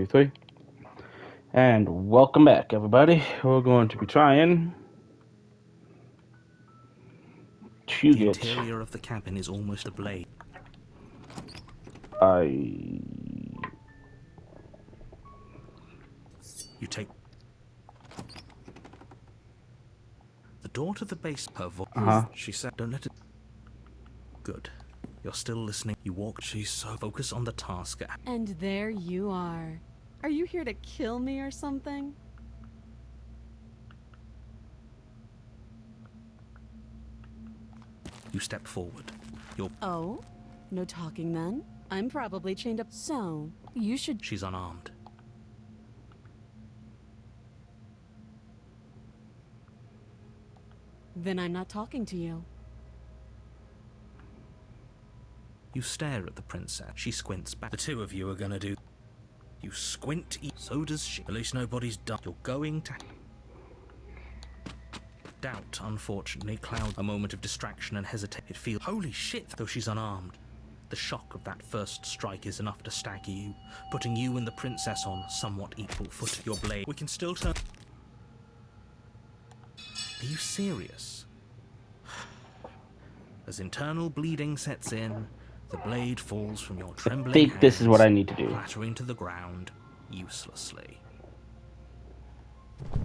2, 3. And welcome back, everybody. We're going to be trying to The get... interior of the cabin is almost ablaze. You take the door to the base per voice. She said, "Don't let it." Good. You're still listening. You walk. She's so focused on the task. And there you are. Are you here to kill me or something? You step forward. You're. Oh? No talking then? I'm probably chained up, so you should. She's unarmed. Then I'm not talking to you. You stare at the princess. She squints back. The two of you are gonna do. You squint. So does she. At least nobody's done. You're going to. Doubt, unfortunately, clouds a moment of distraction and hesitation. It feels. Holy shit! Though she's unarmed. The shock of that first strike is enough to stagger you, putting you and the princess on somewhat equal footing. Your blade. We can still turn. Are you serious? As internal bleeding sets in, the blade falls from your trembling I think hands, this is what I need to do. clattering to the ground uselessly.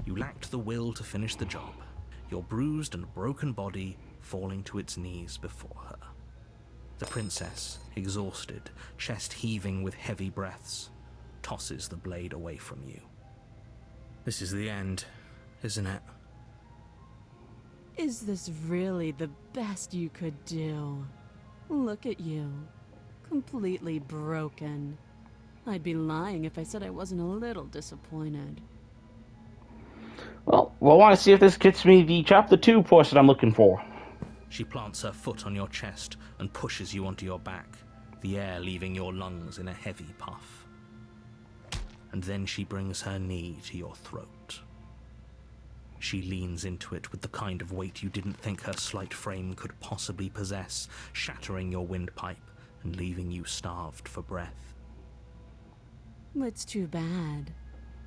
You lacked the will to finish the job, your bruised and broken body falling to its knees before her. The princess, exhausted, chest heaving with heavy breaths, tosses the blade away from you. This is the end, isn't it? Is this really the best you could do? Look at you. Completely broken. I'd be lying if I said I wasn't a little disappointed. Well, I want to see if this gets me the chapter 2 portion I'm looking for. She plants her foot on your chest and pushes you onto your back, the air leaving your lungs in a heavy puff. And then she brings her knee to your throat. She leans into it with the kind of weight you didn't think her slight frame could possibly possess, shattering your windpipe and leaving you starved for breath. It's too bad.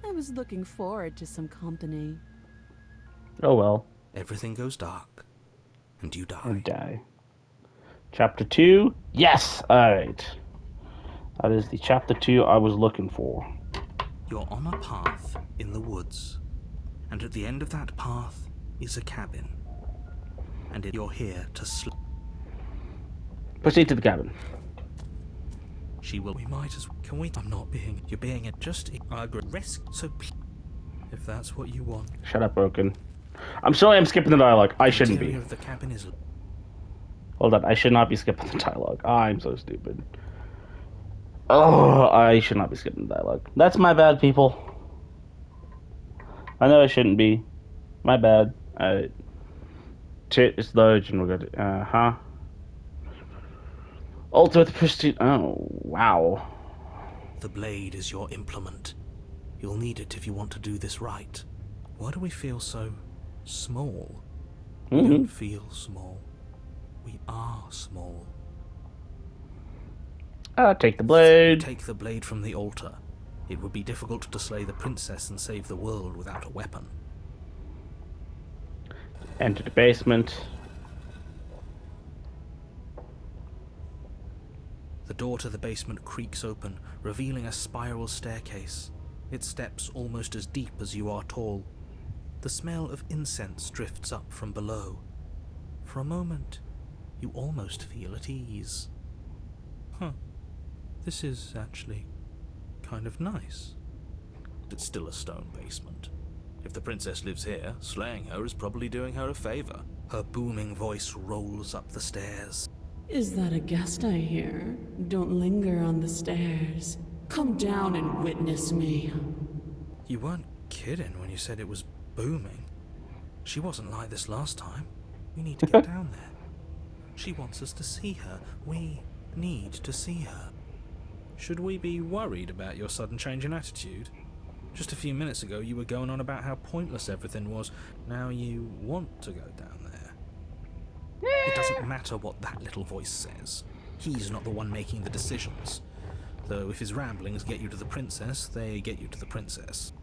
I was looking forward to some company. Oh well. Everything goes dark, and you die. And die. Chapter 2. Yes! Alright. That is the chapter 2 I was looking for. You're on a path in the woods, and at the end of that path is a cabin. And you're here to sleep. Proceed to the cabin. She will. We might as. Can we? I'm not being. You're being it. Just. I agree. Risk. So, if that's what you want. Shut up, Broken. I'm sorry I'm skipping the dialogue. I shouldn't be. The interior of the cabin is. Hold on, I should not be skipping the dialogue. I'm so stupid. Oh, I should not be skipping the dialogue. That's my bad, people. I know I shouldn't be. My bad. It's large and we're good. Ultimate pursuit. Oh, wow. The blade is your implement. You'll need it if you want to do this right. Why do we feel so small? We don't feel small. We are small. Take the blade. Take the blade from the altar. It would be difficult to slay the princess and save the world without a weapon. Enter the basement. The door to the basement creaks open, revealing a spiral staircase. Its steps almost as deep as you are tall. The smell of incense drifts up from below. For a moment, you almost feel at ease. This is actually kind of nice. It's still a stone basement. If the princess lives here, slaying her is probably doing her a favor. Her booming voice rolls up the stairs. Is that a guest I hear? Don't linger on the stairs. Come down and witness me. You weren't kidding when you said it was booming. She wasn't like this last time. We need to get down there. She wants us to see her. We need to see her. Should we be worried about your sudden change in attitude? Just a few minutes ago you were going on about how pointless everything was. Now you want to go down there. It doesn't matter what that little voice says. He's not the one making the decisions. Though if his ramblings get you to the princess, they get you to the princess.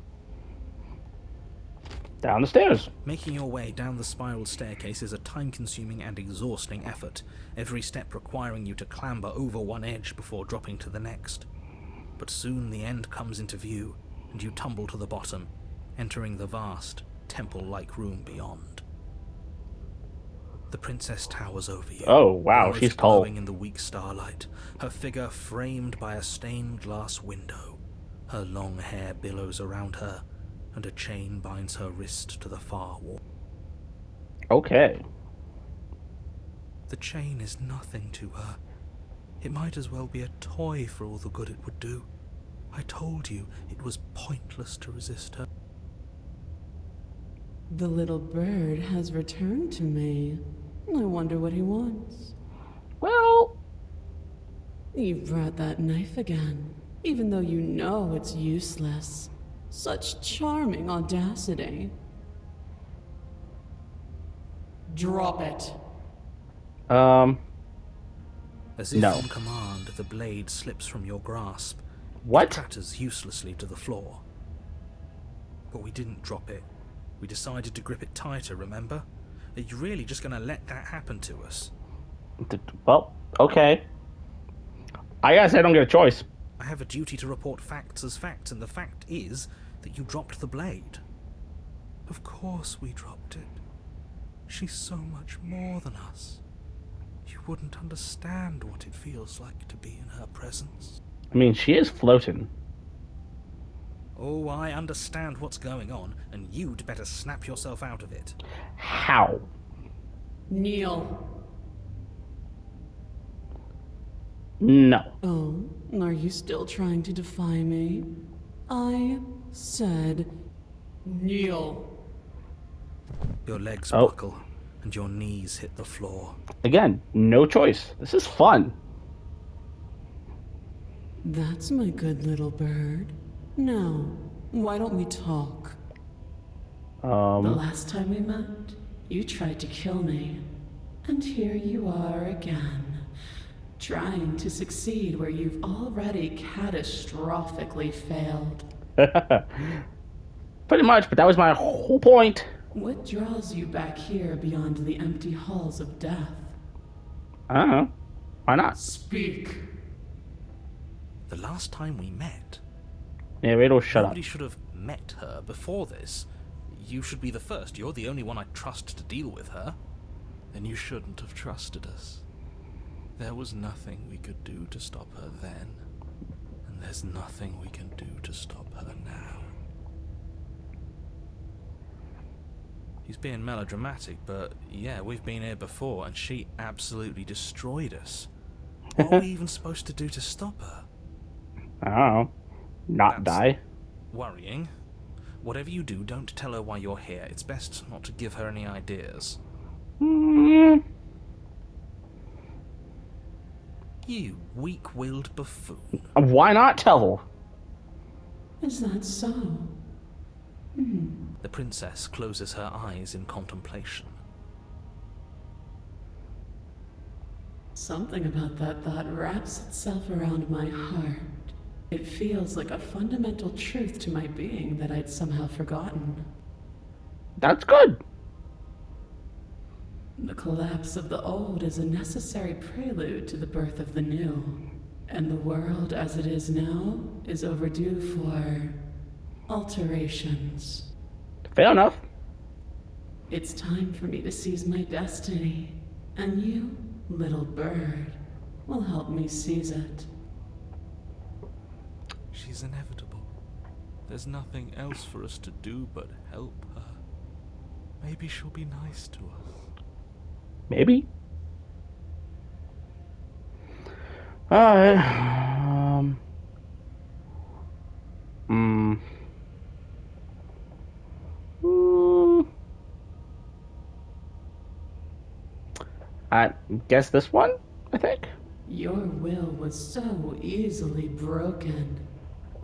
Down the stairs. Making your way down the spiral staircase is a time-consuming and exhausting effort, every step requiring you to clamber over one edge before dropping to the next. But soon the end comes into view, and you tumble to the bottom, entering the vast, temple-like room beyond. The princess towers over you. Oh, wow, her eyes she's tall. glowing in the weak starlight, her figure framed by a stained glass window. Her long hair billows around her, and a chain binds her wrist to the far wall. Okay. The chain is nothing to her. It might as well be a toy for all the good it would do. I told you it was pointless to resist her. The little bird has returned to me. I wonder what he wants. Well, You brought that knife again, even though you know it's useless. Such charming audacity. Drop it. As if No. on command, the blade slips from your grasp. It what? clatters uselessly to the floor. But we didn't drop it. We decided to grip it tighter, remember? Are you really just going to let that happen to us? Well, okay. I guess I don't get a choice. I have a duty to report facts as facts, and the fact is that you dropped the blade. Of course we dropped it. She's so much more than us. You wouldn't understand what it feels like to be in her presence. I mean, she is floating. Oh, I understand what's going on, and you'd better snap yourself out of it. How? Kneel. No. Oh, are you still trying to defy me? I said kneel. Your legs Oh. buckle, and your knees hit the floor. Again, no choice. This is fun. That's my good little bird. Now, why don't we talk? The last time we met, you tried to kill me. And here you are again, trying to succeed where you've already catastrophically failed. Pretty much, but that was my whole point. What draws you back here beyond the empty halls of death? I don't know. Why not? Speak. The last time we met, Narrator, shut up. nobody should have met her before this. You should be the first. You're the only one I trust to deal with her. Then you shouldn't have trusted us. There was nothing we could do to stop her then, and there's nothing we can do to stop her now. He's being melodramatic, but yeah, we've been here before, and she absolutely destroyed us. What are we even supposed to do to stop her? I don't know. Not That's- die. Worrying. Whatever you do, don't tell her why you're here. It's best not to give her any ideas. Mm, You weak-willed buffoon. why not tell her? Is that so? The princess closes her eyes in contemplation. Something about that thought wraps itself around my heart. It feels like a fundamental truth to my being that I'd somehow forgotten. That's good. The collapse of the old is a necessary prelude to the birth of the new. And the world as it is now is overdue for alterations. Fair enough. It's time for me to seize my destiny. And you, little bird, will help me seize it. She's inevitable. There's nothing else for us to do but help her. Maybe she'll be nice to us. Maybe. Alright. I guess this one, I think. Your will was so easily broken.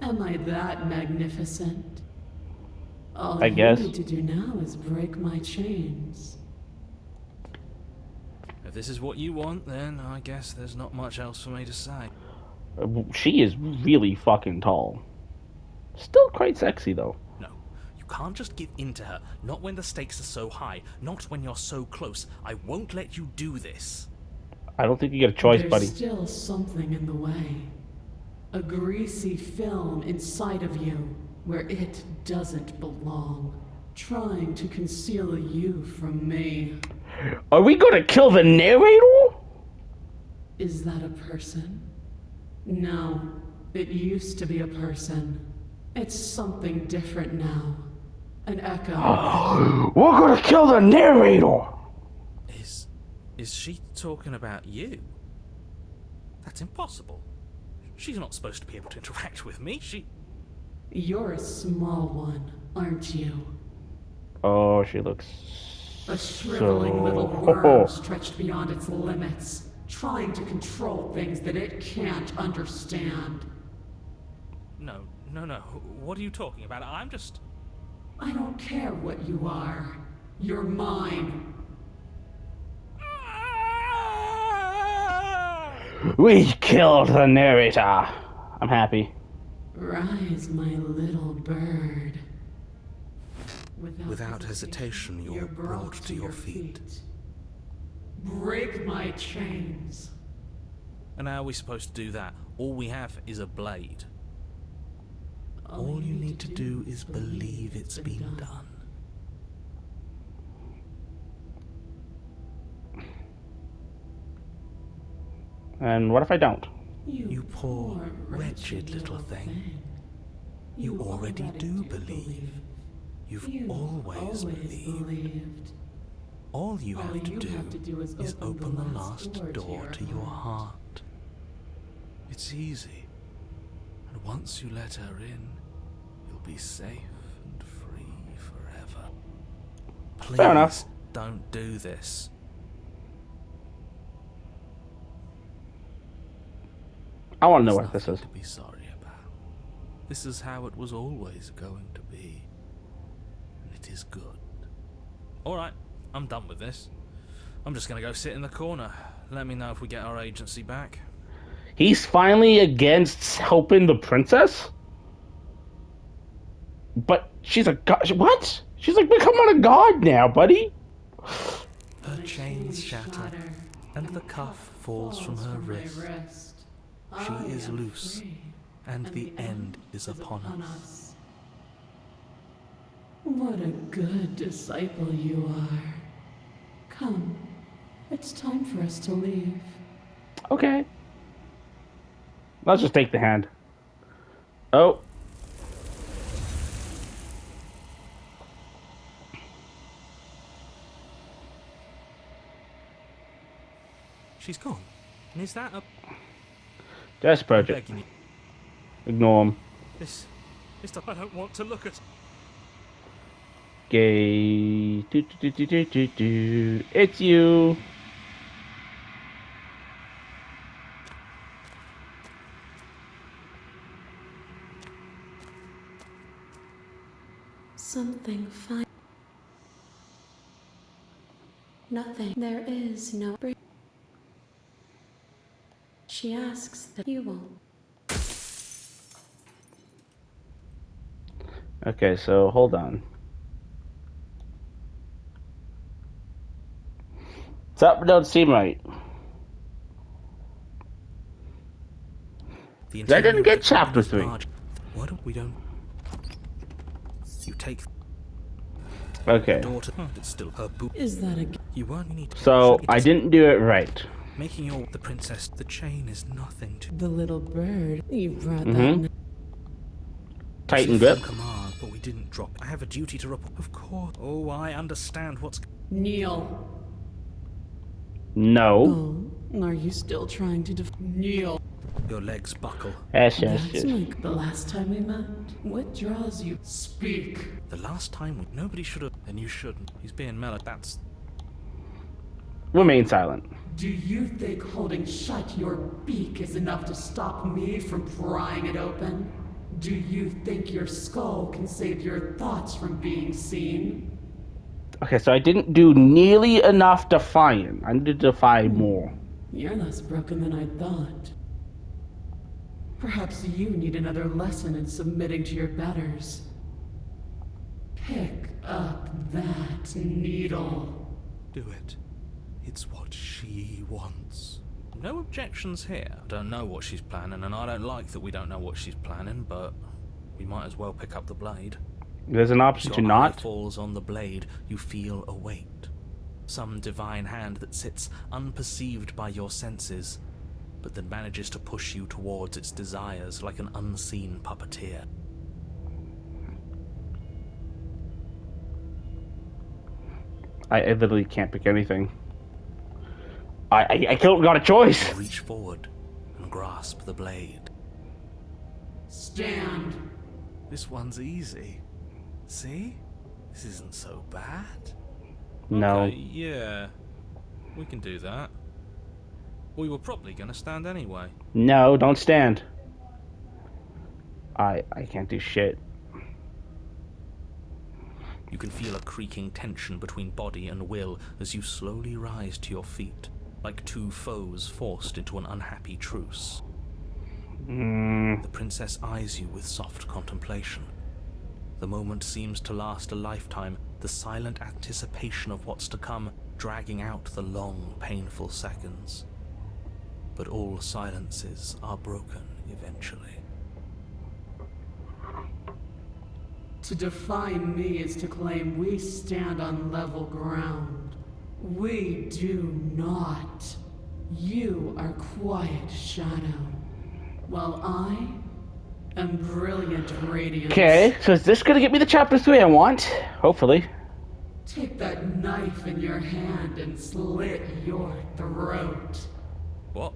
Am I that magnificent? All I guess. you need to do now is break my chains. If this is what you want, then I guess there's not much else for me to say. She is really fucking tall. Still quite sexy, though. No, you can't just give in to her. Not when the stakes are so high. Not when you're so close. I won't let you do this. I don't think you get a choice, There's buddy. still something in the way. A greasy film inside of you where it doesn't belong. Trying to conceal you from me. Are we gonna kill the narrator? Is that a person? No, it used to be a person. It's something different now. An echo. We're gonna kill the narrator! Is she talking about you? That's impossible. She's not supposed to be able to interact with me. You're a small one, aren't you? Oh, she looks A shriveling little so... worm stretched beyond its limits, trying to control things that it can't understand. No. What are you talking about? I'm just... I don't care what you are. You're mine. We killed the narrator. I'm happy. Rise, my little bird. Without hesitation, you're brought to your feet. Break my chains. And how are we supposed to do that? All we have is a blade. All you need to do is believe it's been done. And what if I don't? You poor, wretched little thing. You already do believe. You've always believed. All you have to do is open the last door to your heart. It's easy. And once you let her in, you'll be safe and free forever. Please, Fair enough. don't do this. I want to know There's what this is. nothing to be sorry about. This is how it was always going to be. And it is good. Alright, I'm done with this. I'm just gonna go sit in the corner. Let me know if we get our agency back. He's finally against helping the princess? But she's a god. What? She's like becoming a god now, buddy. Her chains shatter, and the cuff falls from her wrist. She is loose, and the end is upon us. What a good disciple you are. Come, it's time for us to leave. Okay. Let's just take the hand. Oh. She's gone. And is that a... Just project. begging you? Ignore him. This I don't want to look at. Gay. Do. It's you. Something fine. Nothing. There is no. She asks that you won't. Okay, so hold on. Something don't seem right. The I didn't get interior chapter is 3. large. Why don't we don't? You take Okay. daughter. It's still her boo. Is that a... You won't need. So I didn't do it right. Making your the princess. The chain is nothing to. The little bird. You brought Mhm. that... Tighten grip. Command, but we didn't drop. I have a duty to report. Of course. Oh, I understand what's. Kneel. No. Oh, are you still trying to kneel? Your legs buckle. Yes. That's like the last time we met. What draws you? Speak. The last time nobody should have. And you shouldn't. He's being mellow. That's. Remain silent. Do you think holding shut your beak is enough to stop me from prying it open? Do you think your skull can save your thoughts from being seen? Okay, so I didn't do nearly enough defying. I need to defy more. You're less broken than I thought. Perhaps you need another lesson in submitting to your betters. Pick up that needle. Do it. It's what she wants. No objections here. I don't know what she's planning, and I don't like that we don't know what she's planning, but we might as well pick up the blade. There's an option As to your eye not. falls on the blade, you feel a weight. Some divine hand that sits unperceived by your senses, but that manages to push you towards its desires like an unseen puppeteer. I literally can't pick anything. I don't got a choice. You reach forward and grasp the blade. Stand. This one's easy. See? This isn't so bad. No. Okay, yeah. We can do that. We were probably going to stand anyway. No, don't stand. I can't do shit. You can feel a creaking tension between body and will as you slowly rise to your feet, like two foes forced into an unhappy truce. The princess eyes you with soft contemplation. The moment seems to last a lifetime, the silent anticipation of what's to come dragging out the long, painful seconds. But all silences are broken eventually. To define me is to claim we stand on level ground. We do not. You are quiet shadow, while I am brilliant radiance. Okay, so is this gonna get me the chapter 3 I want? Hopefully. Take that knife in your hand and slit your throat. What?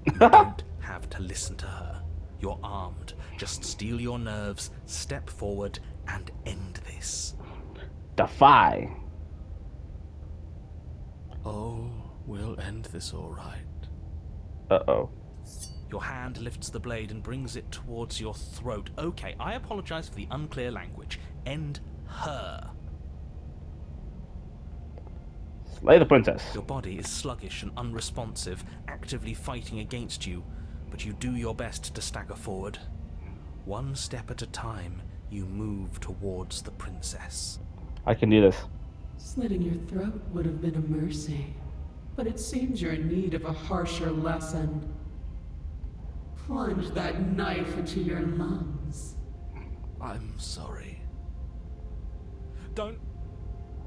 You don't have to listen to her. You're armed. Just steel your nerves, step forward, and end this. Defy. Oh, we'll end this all right. Uh-oh. Your hand lifts the blade and brings it towards your throat. Okay, I apologize for the unclear language. End her. Slay the princess. Your body is sluggish and unresponsive, actively fighting against you, but you do your best to stagger forward. One step at a time, you move towards the princess. I can do this. Slitting your throat would have been a mercy, but it seems you're in need of a harsher lesson. Plunge that knife into your lungs. I'm sorry. Don't.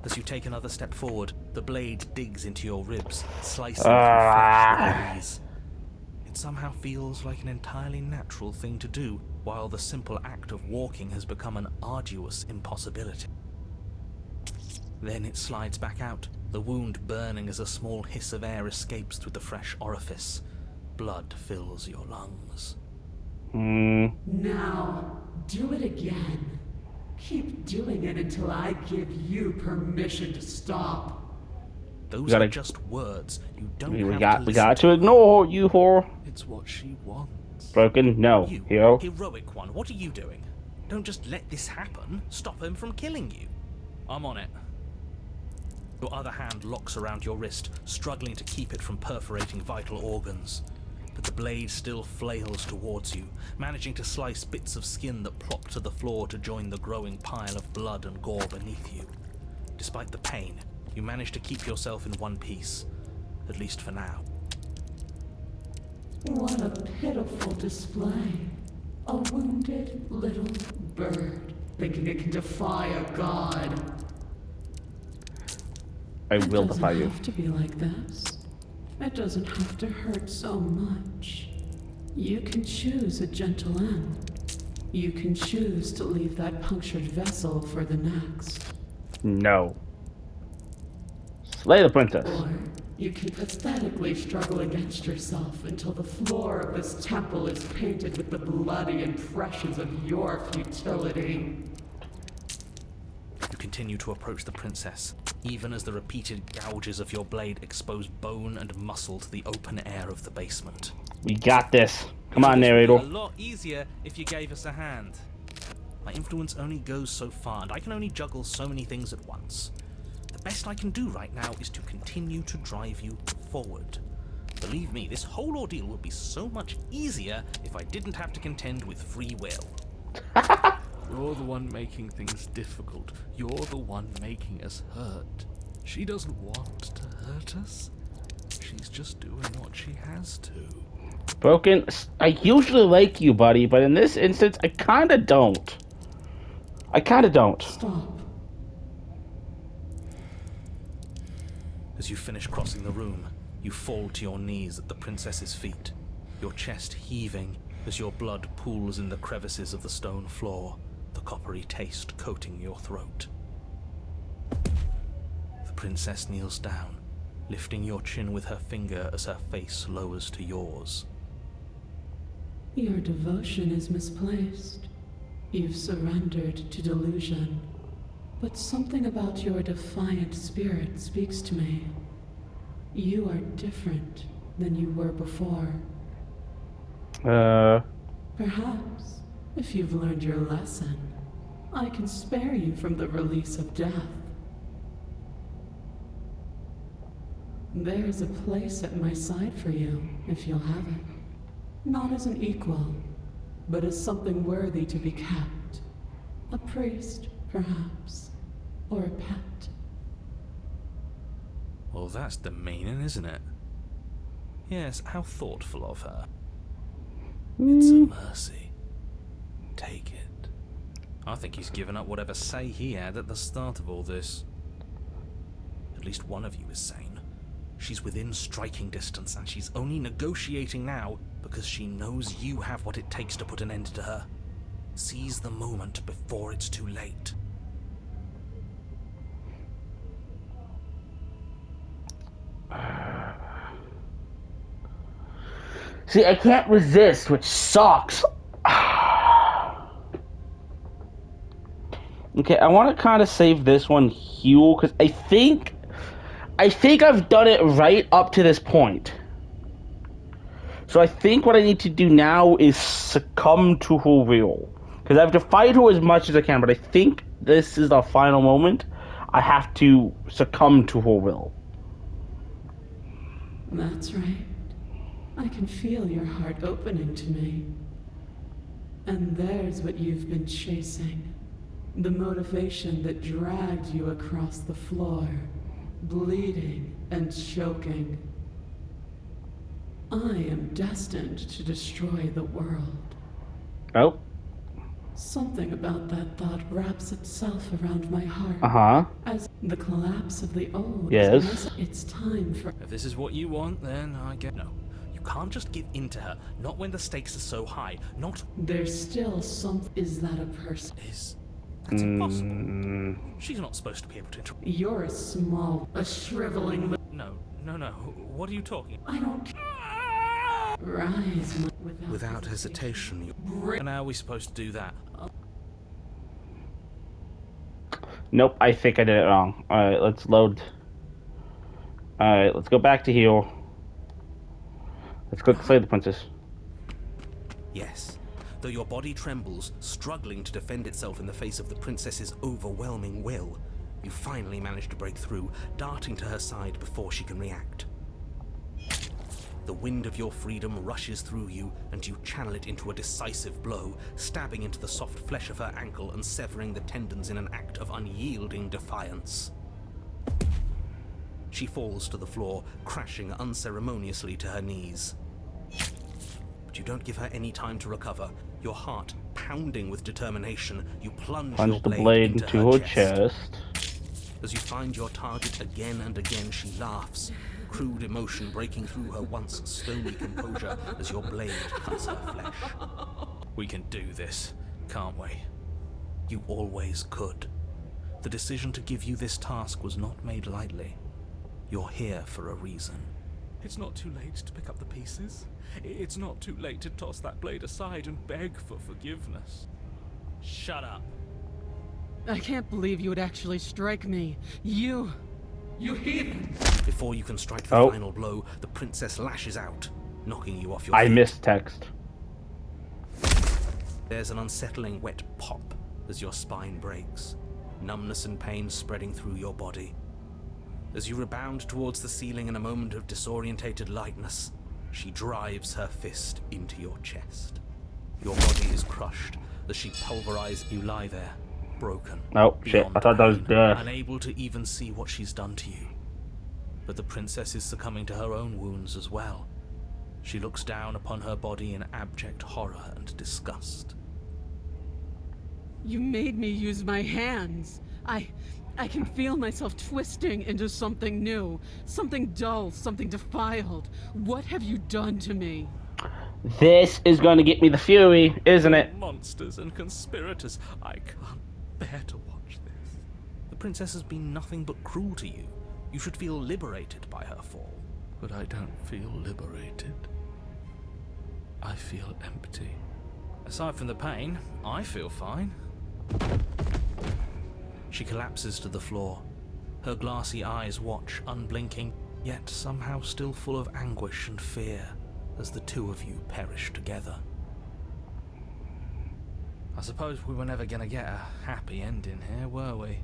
As you take another step forward, the blade digs into your ribs, slicing through flesh with ease. It somehow feels like an entirely natural thing to do, while the simple act of walking has become an arduous impossibility. Then it slides back out, the wound burning as a small hiss of air escapes through the fresh orifice. Blood fills your lungs. Now, do it again. Keep doing it until I give you permission to stop. Those are just words. You don't have to listen. We got to ignore you, whore. It's what she wants. Broken? No. You, Hero? heroic one, what are you doing? Don't just let this happen. Stop him from killing you. I'm on it. Your other hand locks around your wrist, struggling to keep it from perforating vital organs. But the blade still flails towards you, managing to slice bits of skin that plop to the floor to join the growing pile of blood and gore beneath you. Despite the pain, you manage to keep yourself in one piece, at least for now. What a pitiful display. A wounded little bird, thinking it can defy a god. I will defy you. It doesn't have to be like this. It doesn't have to hurt so much. You can choose a gentle end. You can choose to leave that punctured vessel for the next. No. Slay the princess. Or you can pathetically struggle against yourself until the floor of this temple is painted with the bloody impressions of your futility. You continue to approach the princess, even as the repeated gouges of your blade expose bone and muscle to the open air of the basement. We got this. Come on, It would be narrator. a lot easier if you gave us a hand. My influence only goes so far, and I can only juggle so many things at once. The best I can do right now is to continue to drive you forward. Believe me, this whole ordeal would be so much easier if I didn't have to contend with free will. You're the one making things difficult. You're the one making us hurt. She doesn't want to hurt us. She's just doing what she has to. Broken, I usually like you, buddy, but in this instance, I kinda don't. Stop. As you finish crossing the room, you fall to your knees at the princess's feet, your chest heaving as your blood pools in the crevices of the stone floor, the coppery taste coating your throat. The princess kneels down, lifting your chin with her finger as her face lowers to yours. Your devotion is misplaced. You've surrendered to delusion. But something about your defiant spirit speaks to me. You are different than you were before. Perhaps, if you've learned your lesson, I can spare you from the release of death. There's a place at my side for you, if you'll have it. Not as an equal, but as something worthy to be kept. A priest, perhaps, or a pet. Well, that's demeaning, isn't it? Yes, how thoughtful of her. It's a mercy. Take it. I think he's given up whatever say he had at the start of all this. At least one of you is sane. She's within striking distance, and she's only negotiating now because she knows you have what it takes to put an end to her. Seize the moment before it's too late. See, I can't resist, which sucks. Okay, I want to kind of save this one here, because I think I've done it right up to this point. So I think what I need to do now is succumb to her will. Because I have to fight her as much as I can, but I think this is the final moment. I have to succumb to her will. That's right. I can feel your heart opening to me. And there's what you've been chasing. The motivation that dragged you across the floor, bleeding and choking. I am destined to destroy the world. Oh. Something about that thought wraps itself around my heart. Uh-huh. As the collapse of the old. Yes. It's time for... If this is what you want, then I get... No. You can't just give in to her. Not when the stakes are so high. Not... There's still some... Is that a person? That's impossible. She's not supposed to be able to interrupt. You're a shriveling... No. What are you talking about? I don't care. Rise Without hesitation. And how are we supposed to do that? Nope, I think I did it wrong. Alright, let's load. Alright, let's go back to here. Let's click Slay the Princess. Yes. Though your body trembles, struggling to defend itself in the face of the princess's overwhelming will, you finally manage to break through, darting to her side before she can react. The wind of your freedom rushes through you, and you channel it into a decisive blow, stabbing into the soft flesh of her ankle and severing the tendons in an act of unyielding defiance. She falls to the floor, crashing unceremoniously to her knees. But you don't give her any time to recover. Your heart pounding with determination, you plunge your the blade into her chest. As you find your target again and again, she laughs, crude emotion breaking through her once stony composure as your blade cuts her flesh. We can do this, can't we? You always could. The decision to give you this task was not made lightly. You're here for a reason. It's not too late to pick up the pieces. It's not too late to toss that blade aside and beg for forgiveness. Shut up. I can't believe you would actually strike me. You heathen! Before you can strike the final blow, the princess lashes out, knocking you off your feet. I missed text. There's an unsettling wet pop as your spine breaks, numbness and pain spreading through your body. As you rebound towards the ceiling in a moment of disorientated lightness, she drives her fist into your chest. Your body is crushed as she pulverizes. You lie there, broken. Oh, shit. I thought that was death. Unable to even see what she's done to you. But the princess is succumbing to her own wounds as well. She looks down upon her body in abject horror and disgust. You made me use my hands. I can feel myself twisting into something new, something dull, something defiled. What have you done to me? This is going to get me the fury, isn't it? Monsters and conspirators. I can't bear to watch this. The princess has been nothing but cruel to you. You should feel liberated by her fall. But I don't feel liberated. I feel empty. Aside from the pain, I feel fine. She collapses to the floor. Her glassy eyes watch, unblinking, yet somehow still full of anguish and fear, as the two of you perish together. I suppose we were never gonna get a happy ending here, were we?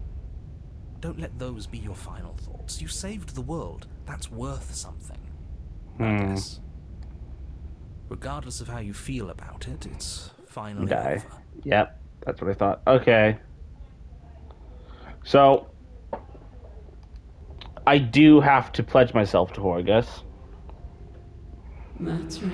Don't let those be your final thoughts. You saved the world. That's worth something. I guess. Regardless of how you feel about it, it's finally over. Yep, that's what I thought. Okay. So, I do have to pledge myself to her, I guess. That's right.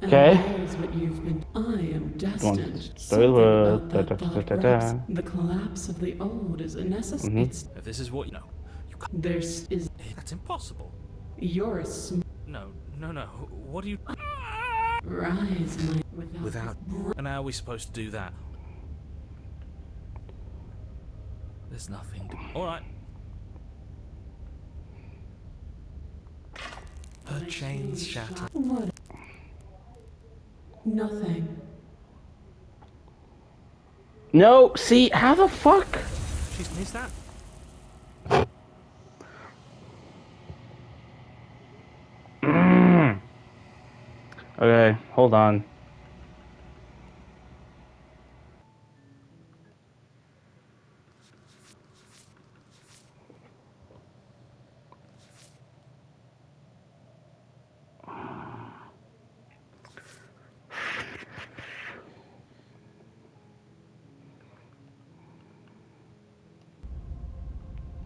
And Okay. that is what you've been. I am destined. Story Something world, about that da, da, thought da, da, wraps da. the collapse of the old is a necessary. Mhm. If this is what you know, you can't. There's is That's impossible. you're a No. What do you? rise, my Without. And how are we supposed to do that? There's nothing to. Alright. Her chains shatter. What? Nothing. No, see, how the fuck? She's missed that. Okay, hold on.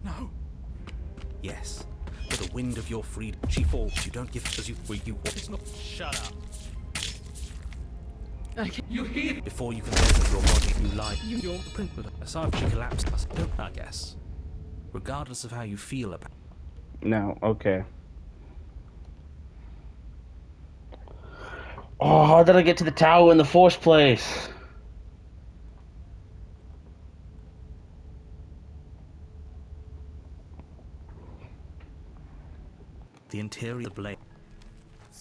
No. Yes. For the wind of your freedom, she falls. You don't give as you walk. It's not. Shut up. You hear? Before you can measure your body, you lie. You're the prince. Aside from she collapsed, I guess. Regardless of how you feel about. No, okay. Oh, how did I get to the tower in the first place? The interior blade.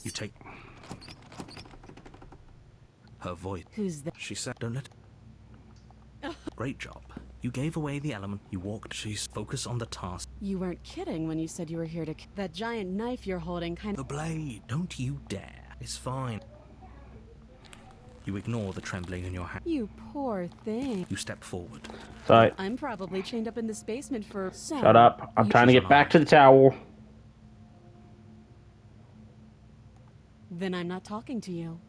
You take. Her voice. Who's that? She said, "Don't let." Great job. You gave away the element. You walked. She's focus on the task. You weren't kidding when you said you were here to. That giant knife you're holding kind The of. blade. Don't you dare. It's fine. You ignore the trembling in your hand. You poor thing. You step forward. Sorry, I'm probably chained up in this basement for. So, shut up. I'm you trying to get back to the tower. Then I'm not talking to you.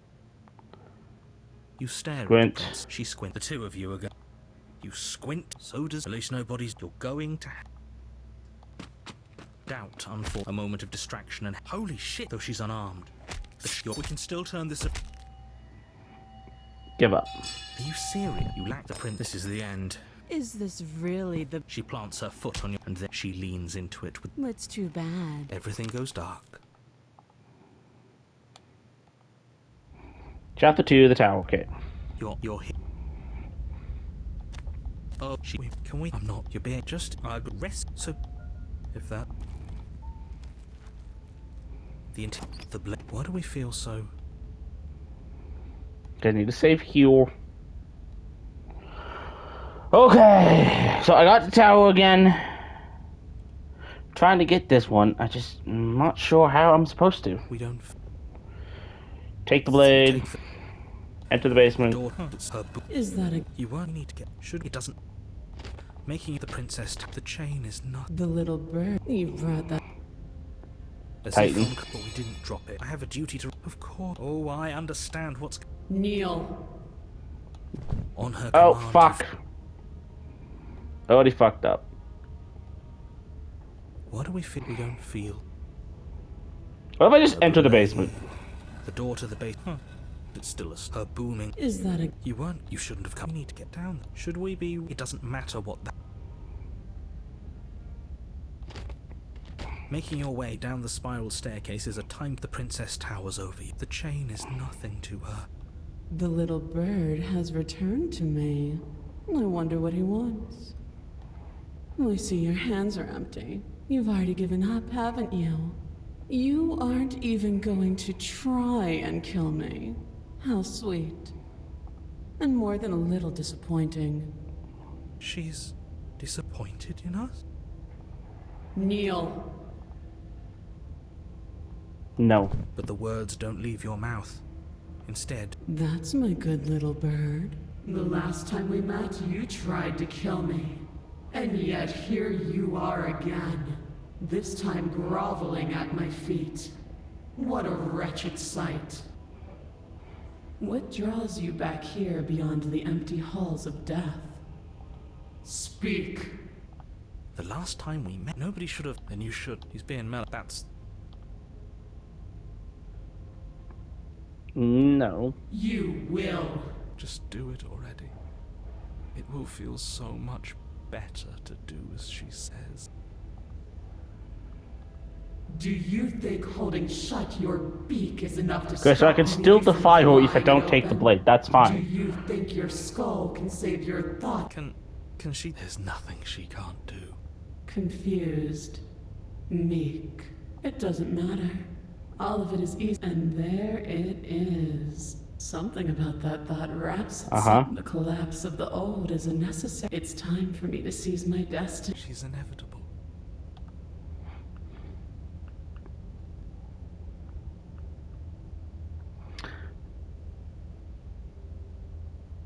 You stare Squint. at the prince. She squint. The two of you are going. You squint. So does. At least nobody's. You're going to. Doubt unfold. A moment of distraction and. Holy shit! Though she's unarmed. We can still turn this. Give up. Are you serious? You lack the prince. This is the end. Is this really the. She plants her foot on you, and then she leans into it with. It's too bad. Everything goes dark. Chapter 2, the tower. Okay. You're here. Oh, can we? I'm not. You're being just. Rest. So, if that. The blade. Why do we feel so? I need to save heal. Okay, so I got the tower again. Trying to get this one. I just am not sure how I'm supposed to. We don't. Take the blade. Take the Enter the basement. door. It's her. Is that a You won't need to get. Should it doesn't. Making the princess. The chain is not. The little bird. You brought that. Titan. But we didn't drop it. I have a duty to. Of course. Oh, I understand what's. Kneel. On her. Oh, command, fuck. I already fucked up. What do we feel? We don't feel. What if I just enter the basement? The door to the base. Huh. It's still her booming. Is that a. You weren't. You shouldn't have come. We need to get down. Should we be? It doesn't matter what that. Making your way down the spiral staircase is a time the princess towers over you. The chain is nothing to her. The little bird has returned to me. I wonder what he wants. I see your hands are empty. You've already given up, haven't you? You aren't even going to try and kill me. How sweet. And more than a little disappointing. She's disappointed in us? Kneel. No. But the words don't leave your mouth. Instead, That's my good little bird. The last time we met, you tried to kill me. And yet here you are again. This time groveling at my feet. What a wretched sight. What draws you back here beyond the empty halls of death? Speak. the last time we met, nobody should have. Then you should. He's being mellow. That's. No. You will. Just do it already. It will feel so much better to do as she says. Do you think holding shut your beak is enough to Okay, so I can still defy her if I don't take the blade. That's Do fine. you think your skull can save your thought? Can she? There's nothing she can't do. Confused. Meek. It doesn't matter. All of it is easy. And there it is. Something about that thought wraps itself. The collapse of the old is a necessary. It's time for me to seize my destiny. She's inevitable.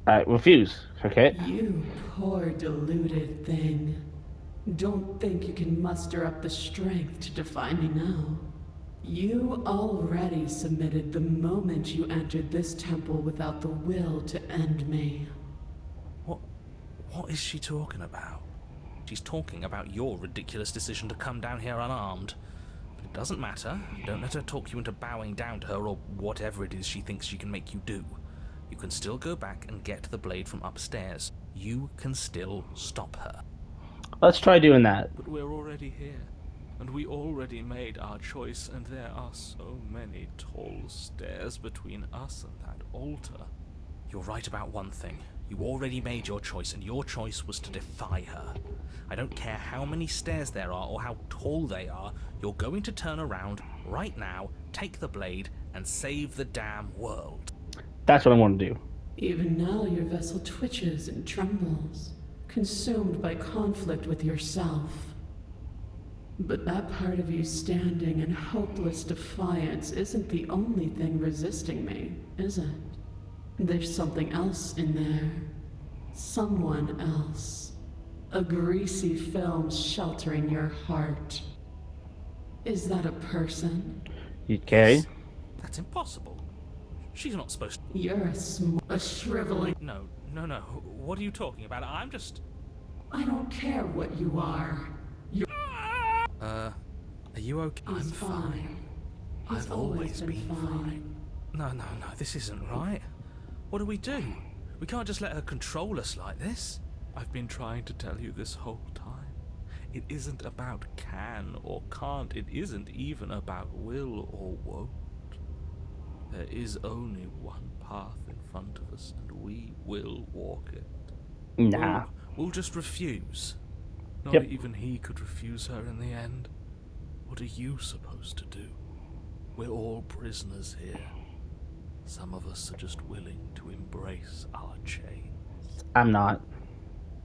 I refuse, okay? You poor deluded thing. Don't think you can muster up the strength to defy me now. You already submitted the moment you entered this temple without the will to end me. What is she talking about? She's talking about your ridiculous decision to come down here unarmed. But it doesn't matter. Don't let her talk you into bowing down to her or whatever it is she thinks she can make you do. You can still go back and get the blade from upstairs. You can still stop her. Let's try doing that. But we're already here, and we already made our choice, and there are so many tall stairs between us and that altar. You're right about one thing. You already made your choice, and your choice was to defy her. I don't care how many stairs there are or how tall they are, you're going to turn around right now, take the blade, and save the damn world. That's what I want to do. Even now your vessel twitches and trembles, consumed by conflict with yourself. But that part of you standing in hopeless defiance isn't the only thing resisting me, is it? There's something else in there. Someone else. A greasy film sheltering your heart. Is that a person? Okay. That's impossible. She's not supposed to. You're a shriveling. No. What are you talking about? I'm just. I don't care what you are. Are you okay? I'm fine. He's I've always been fine. No, this isn't right. What do? We can't just let her control us like this. I've been trying to tell you this whole time. It isn't about can or can't. It isn't even about will or won't. There is only one path in front of us, and we will walk it. Nah. We'll just refuse. Not Yep. even he could refuse her in the end. What are you supposed to do? We're all prisoners here. Some of us are just willing to embrace our chains. I'm not.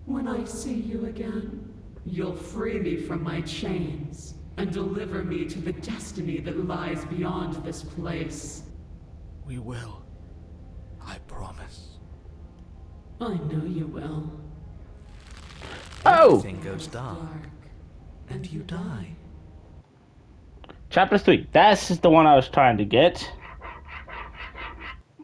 When I see you again, you'll free me from my chains and deliver me to the destiny that lies beyond this place. We will. I promise. I know you will. Oh! Oh! Everything goes dark, and you die. Chapter 3. That's the one I was trying to get.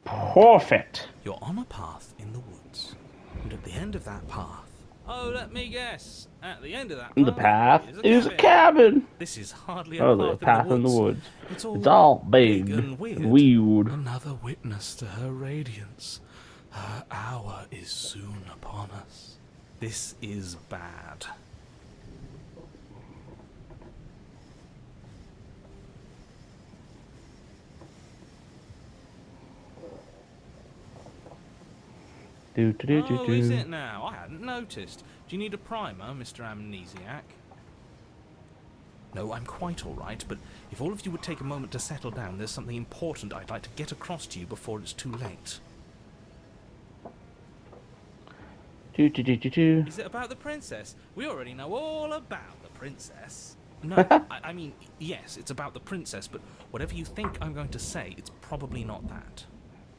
Perfect. You're on a path in the woods, and at the end of that path... Oh, let me guess. At the end of that The path is a cabin. This is hardly Oh, a the path in the woods. It's It's all big and weird. weird. Another witness to her radiance. Her hour is soon upon us. This is bad. Oh, is it now? I hadn't noticed. Do you need a primer, Mr. Amnesiac? No, I'm quite all right, but if all of you would take a moment to settle down, there's something important I'd like to get across to you before it's too late. Is it about the princess? We already know all about the princess. No, I mean, yes, it's about the princess, but whatever you think I'm going to say, it's probably not that.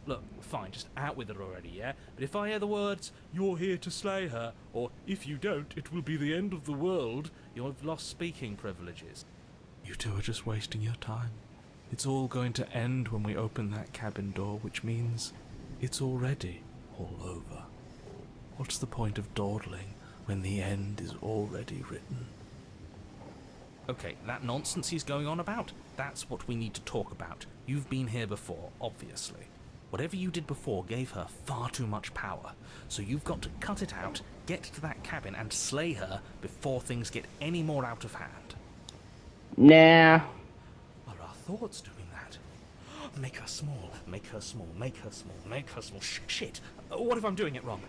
Look, fine, just out with it already, yeah? But if I hear the words, "You're here to slay her," or "If you don't, it will be the end of the world," you've lost speaking privileges. You two are just wasting your time. It's all going to end when we open that cabin door, which means it's already all over. What's the point of dawdling when the end is already written? Okay, that nonsense he's going on about, that's what we need to talk about. You've been here before, obviously. Whatever you did before gave her far too much power, so you've got to cut it out, get to that cabin, and slay her before things get any more out of hand. Nah. Are our thoughts doing that? Make her small, make her small, make her small, make her small. Shit! What if I'm doing it wrong?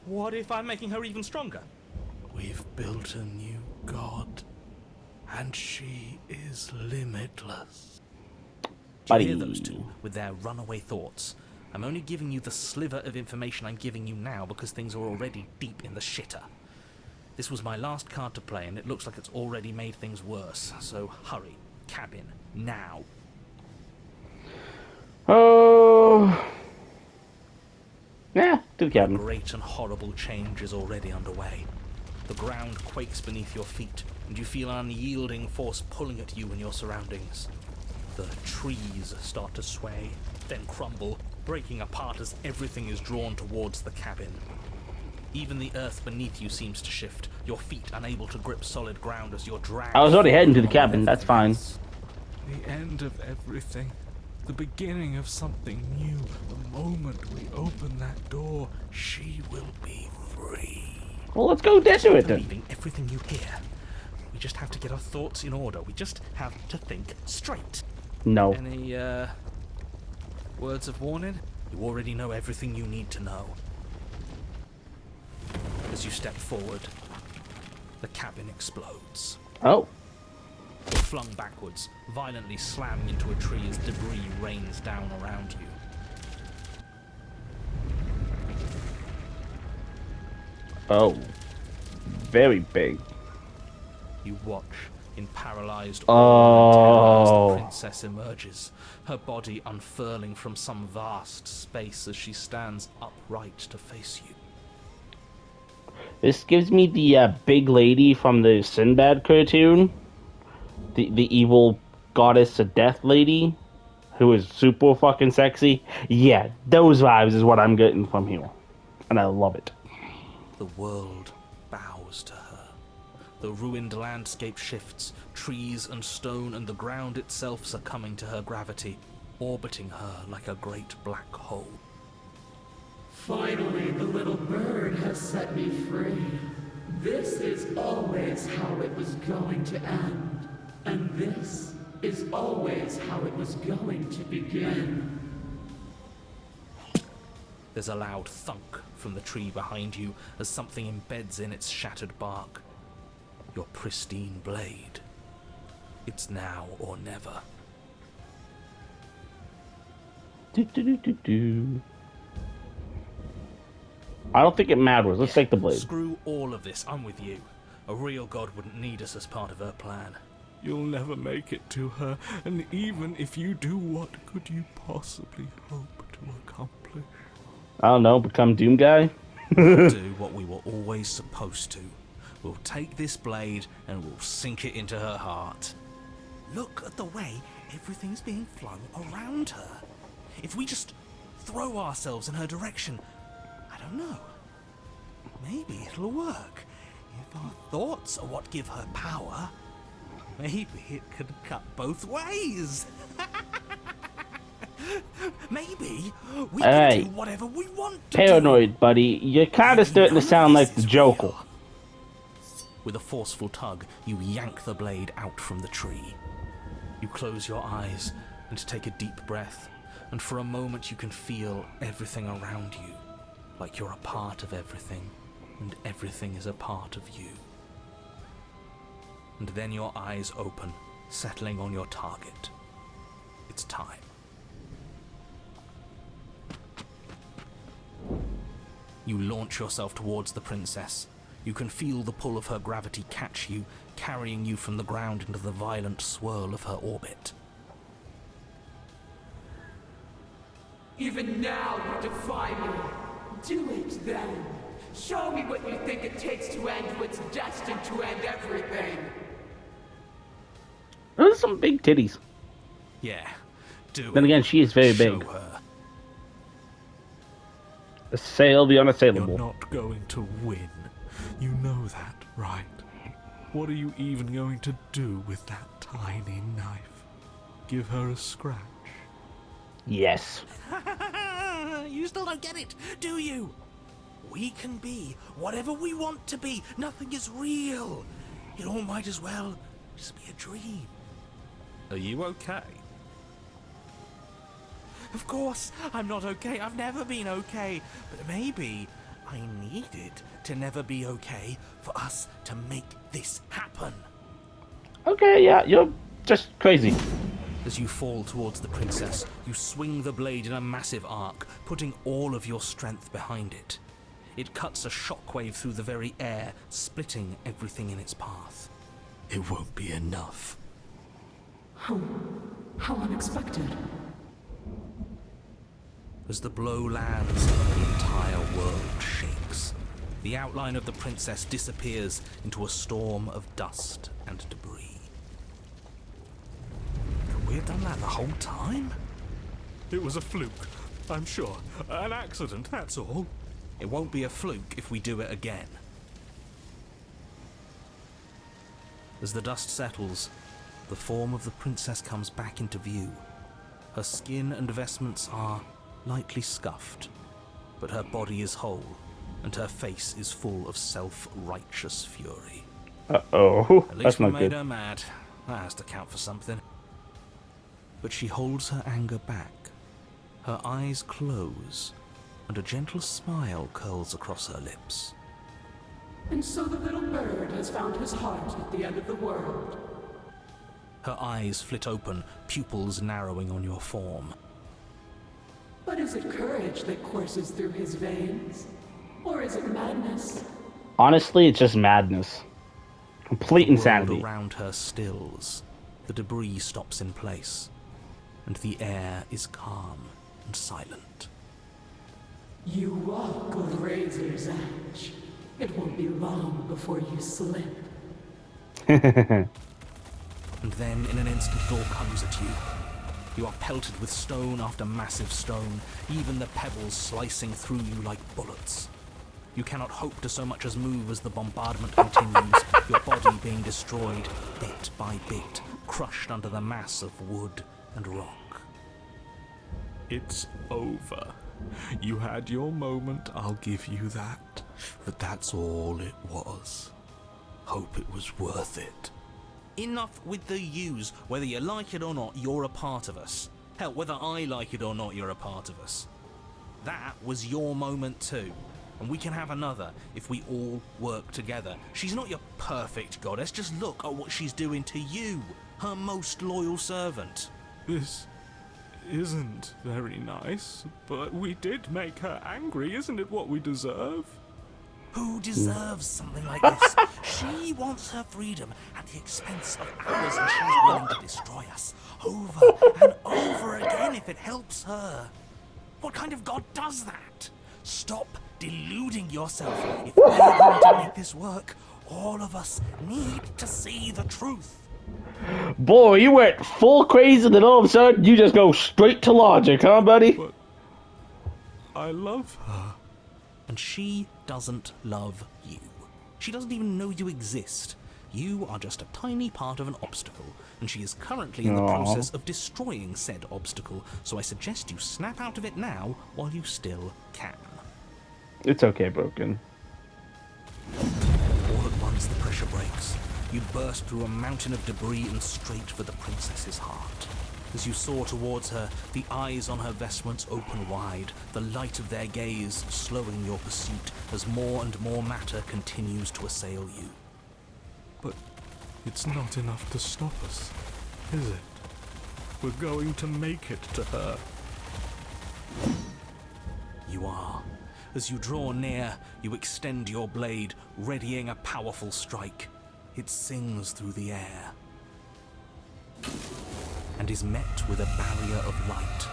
What if I'm making her even stronger? We've built a new god, and she is limitless. Do you hear those two with their runaway thoughts? I'm only giving you the sliver of information I'm giving you now because things are already deep in the shitter. This was my last card to play, and it looks like it's already made things worse. So hurry, cabin, now. Oh. Yeah, to the A cabin. great and horrible change is already underway. The ground quakes beneath your feet, and you feel an unyielding force pulling at you and your surroundings. The trees start to sway, then crumble, breaking apart as everything is drawn towards the cabin. Even the earth beneath you seems to shift, your feet unable to grip solid ground as you're dragged. I was already heading to the cabin, that's fine. The end of everything. The beginning of something new. The moment we open that door, she will be free. Well, let's go get to it then. Believing everything you hear. We just have to get our thoughts in order. We just have to think straight. No. Any, words of warning? You already know everything you need to know. As you step forward, the cabin explodes. Oh. You're flung backwards, violently slamming into a tree as debris rains down around you. Oh. Very big. You watch in paralyzed Oh. awe as the princess emerges, her body unfurling from some vast space as she stands upright to face you. This gives me the big lady from the Sinbad cartoon. The evil goddess of death lady. Who is super fucking sexy. Yeah, those vibes is what I'm getting from here. And I love it. The world bows to her. The ruined landscape shifts, trees and stone and the ground itself succumbing to her gravity, orbiting her like a great black hole. Finally, the little bird has set me free. This is always how it was going to end. And this is always how it was going to begin. There's a loud thunk from the tree behind you as something embeds in its shattered bark. Your pristine blade. It's now or never. I don't think it matters. Let's take the blade. Screw all of this, I'm with you. A real god wouldn't need us as part of her plan. You'll never make it to her, and even if you do, what could you possibly hope to accomplish? I don't know, become Doom Guy? Do what we were always supposed to. We'll take this blade and we'll sink it into her heart. Look at the way everything's being flung around her. If we just throw ourselves in her direction, I don't know. Maybe it'll work. If our thoughts are what give her power, maybe it could cut both ways. Maybe we can do whatever we want to Paranoid, buddy. You're kind of starting to sound like the Joker. With a forceful tug, you yank the blade out from the tree. You close your eyes and take a deep breath, and for a moment you can feel everything around you, like you're a part of everything, and everything is a part of you. And then your eyes open, settling on your target. It's time. You launch yourself towards the princess. You can feel the pull of her gravity catch you, carrying you from the ground into the violent swirl of her orbit. Even now you defy me. Do it then. Show me what you think it takes to end what's destined to end everything. Those are some big titties. Yeah, do it. Then again, she is very Show big. her. Assail the unassailable. You're not going to win. You know that, right? What are you even going to do with that tiny knife? Give her a scratch? Yes. You still don't get it, do you? We can be whatever we want to be. Nothing is real. It all might as well just be a dream. Are you okay? Of course, I'm not okay. I've never been okay. But maybe I needed to never be okay for us to make this happen. Okay, yeah, you're just crazy. As you fall towards the princess, you swing the blade in a massive arc, putting all of your strength behind it. It cuts a shockwave through the very air, splitting everything in its path. It won't be enough. How unexpected. As the blow lands, the entire world shakes. The outline of the princess disappears into a storm of dust and debris. Could we have done that the whole time? It was a fluke, I'm sure. An accident, that's all. It won't be a fluke if we do it again. As the dust settles, the form of the princess comes back into view. Her skin and vestments are lightly scuffed, but her body is whole, and her face is full of self-righteous fury. Uh-oh, At that's least we not made good. her mad. That has to count for something. But she holds her anger back. Her eyes close, and a gentle smile curls across her lips. And so the little bird has found his heart at the end of the world. Her eyes flit open, pupils narrowing on your form. But is it courage that courses through his veins? Or is it madness? Honestly, it's just madness. Complete The world insanity. around her stills. The debris stops in place, and the air is calm and silent. You walk a razor's edge. It won't be long before you slip. And then, in an instant, it all comes at you. You are pelted with stone after massive stone, even the pebbles slicing through you like bullets. You cannot hope to so much as move as the bombardment continues, your body being destroyed bit by bit, crushed under the mass of wood and rock. It's over. You had your moment, I'll give you that. But that's all it was. Hope it was worth it. Enough with the yous. Whether you like it or not, you're a part of us. Hell, whether I like it or not, you're a part of us. That was your moment too. And we can have another if we all work together. She's not your perfect goddess, just look at what she's doing to you, her most loyal servant. This isn't very nice, but we did make her angry. Isn't it what we deserve? Who deserves something like this? She wants her freedom at the expense of ours, and she's willing to destroy us over and over again if it helps her. What kind of god does that? Stop deluding yourself. If we're going to make this work, All of us need to see the truth. Boy, you went full crazy, and then all of a sudden you just go straight to logic, huh, buddy? But I love her. And she doesn't love you. She doesn't even know you exist. You are just a tiny part of an obstacle, and she is currently in the process of destroying said obstacle, so I suggest you snap out of it now while you still can. It's okay, Broken. All at once the pressure breaks. You burst through a mountain of debris and straight for the princess's heart. As you soar towards her, the eyes on her vestments open wide, the light of their gaze slowing your pursuit as more and more matter continues to assail you. But it's not enough to stop us, is it? We're going to make it to her. You are. As you draw near, you extend your blade, readying a powerful strike. It sings through the air and is met with a barrier of light.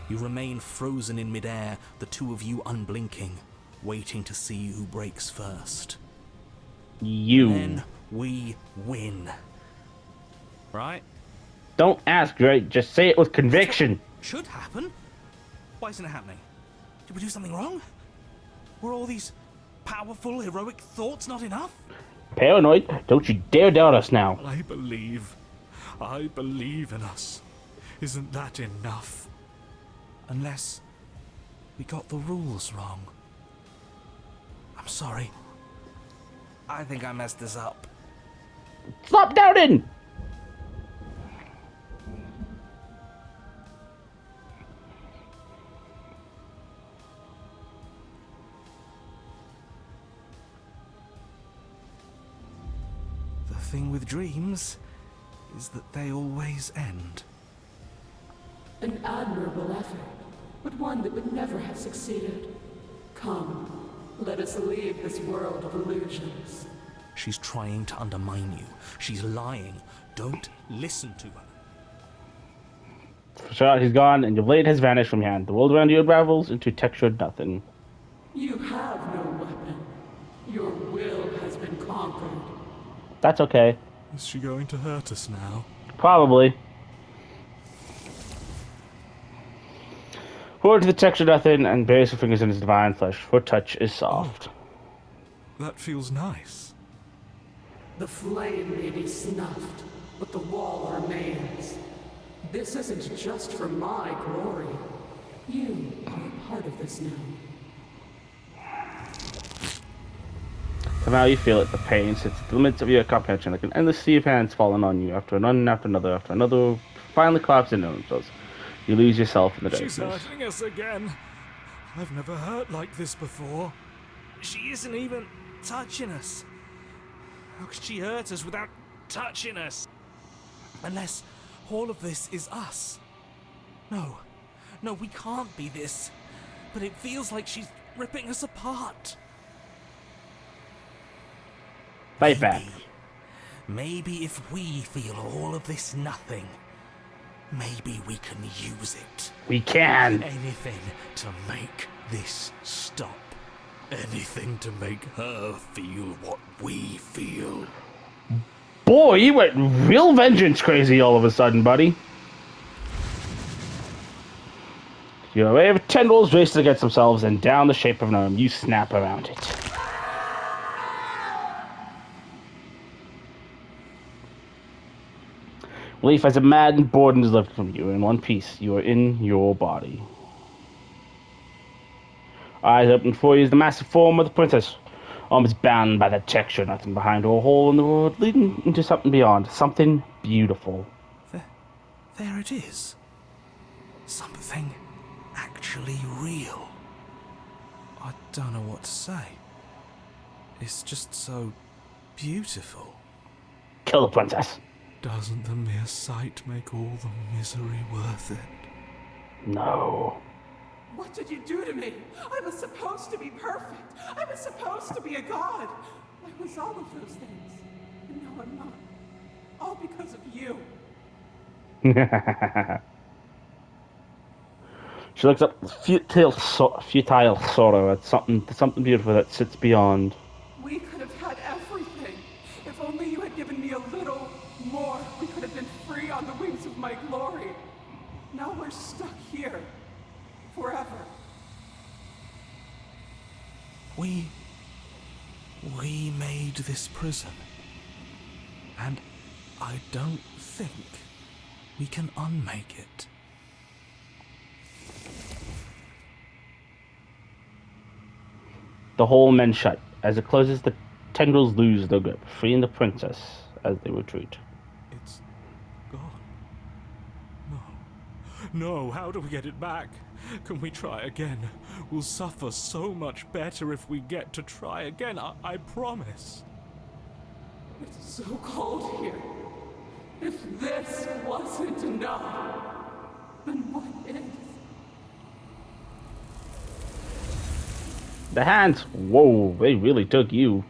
You remain frozen in midair, the two of you unblinking, waiting to see who breaks first. You. Then we win. Right? Don't ask, right? Just say it with conviction. Should happen. Why isn't it happening? Did we do something wrong? Were all these powerful, heroic thoughts not enough? Paranoid, don't you dare doubt us now. I believe in us. Isn't that enough? Unless we got the rules wrong. I'm sorry. I think I messed this up. Stop doubting! The thing with dreams is that they always end. An admirable effort, but one that would never have succeeded. Come, let us leave this world of illusions. She's trying to undermine you. She's lying. Don't listen to her. Shot, he's gone, and your blade has vanished from your hand. The world around you unravels into textured nothing. You have no weapon. Your will has been conquered. That's okay. Is she going to hurt us now? Probably. Forward to the textured nothing and buries her fingers in his divine flesh. Her touch is soft. That feels nice. The flame may be snuffed, but the wall remains. This isn't just for my glory. You are a part of this now. Somehow you feel it, the pain sits at the limits of your comprehension, like an endless sea of hands falling on you, after another, finally collapse into themselves. You lose yourself in the darkness. She's hurting us again. I've never hurt like this before. She isn't even touching us. How could she hurt us without touching us? Unless all of this is us. No, we can't be this. But it feels like she's ripping us apart. Fight back. Maybe if we feel all of this nothing, maybe we can use it. We can. Anything to make this stop. Anything to make her feel what we feel. Boy, you went real vengeance crazy all of a sudden, buddy. Your array of tendrils races against themselves, and down the shape of an arm, you snap around it. Relief as a maddened boredom is lifted from you. In one piece, you are in your body. Eyes open before you is the massive form of the princess. Arms bound by the texture, nothing behind her, a hole in the world leading into something beyond. Something beautiful. There it is. Something actually real. I don't know what to say. It's just so beautiful. Kill the princess. Doesn't the mere sight make all the misery worth it? No. What did you do to me? I was supposed to be perfect. I was supposed to be a god. I was all of those things. And now I'm not. All because of you. She looks up with futile sorrow at something beautiful that sits beyond. We could have had everything. little more, we could have been free on the wings of my glory. Now we're stuck here. Forever. We made this prison. And I don't think we can unmake it. The hole men shut. As it closes, the tendrils lose their grip, freeing the princess as they retreat. It's gone. No, how do we get it back? Can we try again? We'll suffer so much better if we get to try again, I promise. It's so cold here. If this wasn't enough, then what is? The hands! Whoa, they really took you.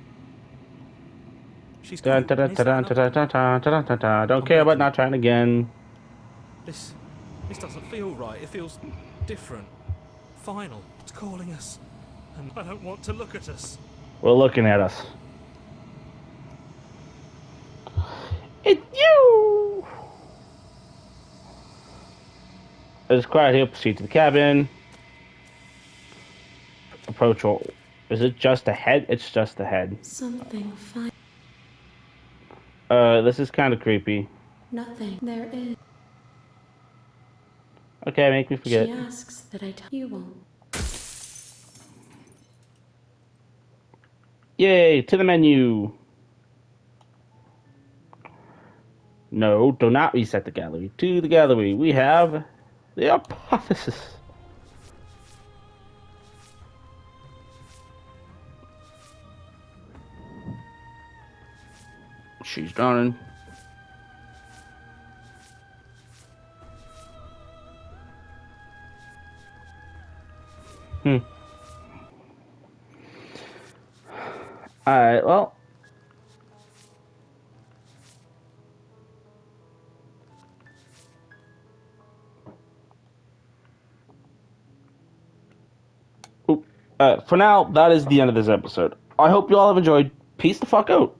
She's Dun, gone. dun, dun, dun, dun, dun, dun, dun, dun, dun. Don't care about not trying again. This doesn't feel right. It feels different. Final. It's calling us. And I don't want to look at us. Well, looking at us. It's you! As quiet here, proceed to the cabin. Approach all. Is it just ahead? It's just ahead. Something fine. This is kind of creepy. Nothing. There is. Okay, make me forget. She asks that I tell you won't. Yay, to the menu. No, do not reset the gallery. To the gallery, we have the hypothesis. She's done. Alright, well. For now, that is the end of this episode. I hope you all have enjoyed. Peace the fuck out.